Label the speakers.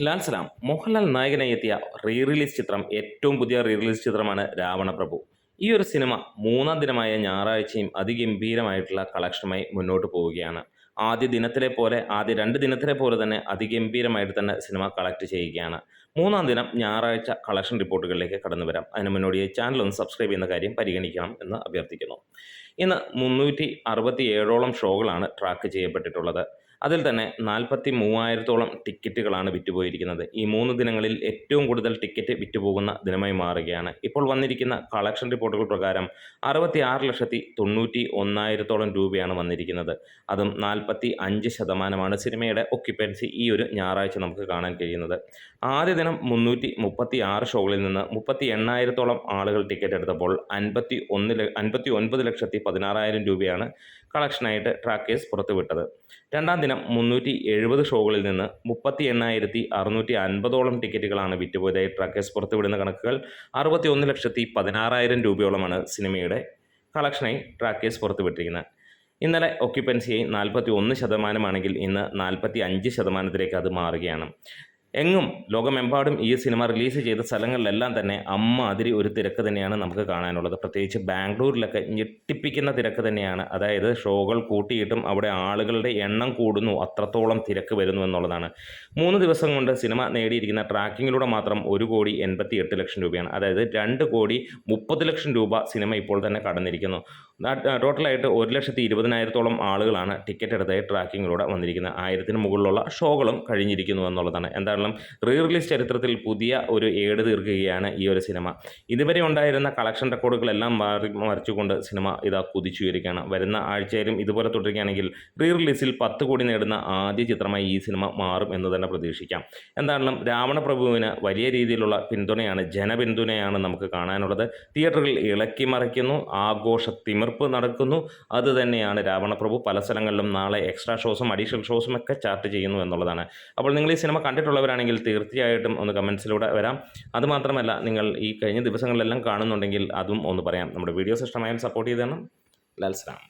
Speaker 1: ലാൽ സലാം മോഹൻലാൽ നായകനായി എത്തിയ റിലീസ് ചിത്രം ഏറ്റവും പുതിയ റിലീസ് ചിത്രമാണ് രാവണപ്രഭു. ഈ ഒരു സിനിമ മൂന്നാം ദിനമായ ഞായറാഴ്ചയും അതിഗംഭീരമായിട്ടുള്ള കളക്ഷനുമായി മുന്നോട്ട് പോവുകയാണ്. ആദ്യ രണ്ട് ദിനത്തിലെ പോലെ തന്നെ അതിഗംഭീരമായിട്ട് തന്നെ സിനിമ കളക്ട് ചെയ്യുകയാണ്. മൂന്നാം ദിനം ഞായറാഴ്ച കളക്ഷൻ റിപ്പോർട്ടുകളിലേക്ക് കടന്നു വരാം. അതിന് മുന്നോടിയായി ചാനൽ ഒന്ന് സബ്സ്ക്രൈബ് ചെയ്യുന്ന കാര്യം പരിഗണിക്കണം എന്ന് അഭ്യർത്ഥിക്കുന്നു. ഇന്ന് 367ഓളം ഷോകളാണ് ട്രാക്ക് ചെയ്യപ്പെട്ടിട്ടുള്ളത്. അതിൽ തന്നെ 43,000-ഓളം ടിക്കറ്റുകളാണ് വിറ്റുപോയിരിക്കുന്നത്. ഈ 3 ദിനങ്ങളിൽ ഏറ്റവും കൂടുതൽ ടിക്കറ്റ് വിറ്റുപോകുന്ന ദിനമായി മാറുകയാണ്. ഇപ്പോൾ വന്നിരിക്കുന്ന കളക്ഷൻ റിപ്പോർട്ടുകൾ പ്രകാരം 66,91,000-ഓളം രൂപയാണ് വന്നിരിക്കുന്നത്. അതും 45% സിനിമയുടെ ഒക്യുപ്പൻസി ഈ ഒരു ഞായറാഴ്ച നമുക്ക് കാണാൻ കഴിയുന്നത്. ആദ്യ ദിനം 336 ഷോകളിൽ നിന്ന് 38,000-ഓളം ആളുകൾ ടിക്കറ്റ് എടുത്തപ്പോൾ 59,16,000 രൂപയാണ് കളക്ഷനായിട്ട് ട്രാക്കേഴ്സ് പുറത്തുവിട്ടത്. രണ്ടാം ദിനം 370 ഷോകളിൽ നിന്ന് 38,650-ഓളം ടിക്കറ്റുകളാണ് വിറ്റുപോയതായി ട്രാക്കേഴ്സ് പുറത്തുവിടുന്ന കണക്കുകൾ. 61,16,000 രൂപയോളമാണ് സിനിമയുടെ കളക്ഷനായി ട്രാക്കേഴ്സ് പുറത്തുവിട്ടിരിക്കുന്നത്. ഇന്നലെ ഒക്യുപ്പൻസിയായി 41% ഇന്ന് 45% അത് മാറുകയാണ്. എങ്ങും ലോകമെമ്പാടും ഈ സിനിമ റിലീസ് ചെയ്ത സ്ഥലങ്ങളിലെല്ലാം തന്നെ അമ്മാതിരി ഒരു തിരക്ക് തന്നെയാണ് നമുക്ക് കാണാനുള്ളത്. പ്രത്യേകിച്ച് ബാംഗ്ലൂരിലൊക്കെ ഞെട്ടിപ്പിക്കുന്ന തിരക്ക് തന്നെയാണ്. അതായത് ഷോകൾ കൂട്ടിയിട്ടും അവിടെ ആളുകളുടെ എണ്ണം കൂടുന്നു, അത്രത്തോളം തിരക്ക് വരുന്നു എന്നുള്ളതാണ്. 3 ദിവസം കൊണ്ട് സിനിമ നേടിയിരിക്കുന്ന ട്രാക്കിങ്ങിലൂടെ മാത്രം 1,88,00,000 രൂപയാണ്. അതായത് 2,30,00,000 രൂപ സിനിമ ഇപ്പോൾ തന്നെ കടന്നിരിക്കുന്നു. ടോട്ടലായിട്ട് 1,20,000-ഓളം ആളുകളാണ് ടിക്കറ്റ് എടുത്തായി ട്രാക്കിങ്ങിലൂടെ വന്നിരിക്കുന്നത്. 1000-ന് മുകളിലുള്ള ഷോകളും കഴിഞ്ഞിരിക്കുന്നു എന്നുള്ളതാണ്. എന്തായാലും റിലീസ് ചരിത്രത്തിൽ പുതിയ ഒരു ഏട് തീർക്കുകയാണ് ഈ ഒരു സിനിമ. ഇതുവരെ ഉണ്ടായിരുന്ന കളക്ഷൻ റെക്കോർഡുകളെല്ലാം മറിച്ചുകൊണ്ട് സിനിമ ഇതാ കുതിച്ചുയരുകയാണ്. വരുന്ന ആഴ്ചയിലും ഇതുപോലെ തുടരുകയാണെങ്കിൽ റിലീസിൽ 10 കോടി നേടുന്ന ആദ്യ ചിത്രമായി ഈ സിനിമ മാറും എന്ന് തന്നെ പ്രതീക്ഷിക്കാം. എന്തായാലും രാവണപ്രഭുവിന് വലിയ രീതിയിലുള്ള പിന്തുണയാണ്, ജനപിന്തുണയാണ് നമുക്ക് കാണാനുള്ളത്. തിയേറ്ററുകൾ ഇളക്കി മറിക്കുന്നു, ആഘോഷ തിമിർപ്പ് നടക്കുന്നു. അത് തന്നെയാണ് രാവണപ്രഭു. പല സ്ഥലങ്ങളിലും നാളെ എക്സ്ട്രാ ഷോസും അഡീഷണൽ ഷോസും ഒക്കെ ചാർട്ട് ചെയ്യുന്നു എന്നുള്ളതാണ്. അപ്പോൾ നിങ്ങൾ ഈ സിനിമ കണ്ടിട്ടുള്ളവരാണെങ്കിൽ തീർച്ചയായിട്ടും ഒന്ന് കമൻസിലൂടെ വരാം. അതുമാത്രമല്ല, നിങ്ങൾ ഈ കഴിഞ്ഞ ദിവസങ്ങളിലെല്ലാം കാണുന്നുണ്ടെങ്കിൽ അതും ഒന്ന് പറയാം. നമ്മുടെ വീഡിയോസ് ഇഷ്ടമായാൽ സപ്പോർട്ട് ചെയ്ത് തരണം. ലാൽ സലാം.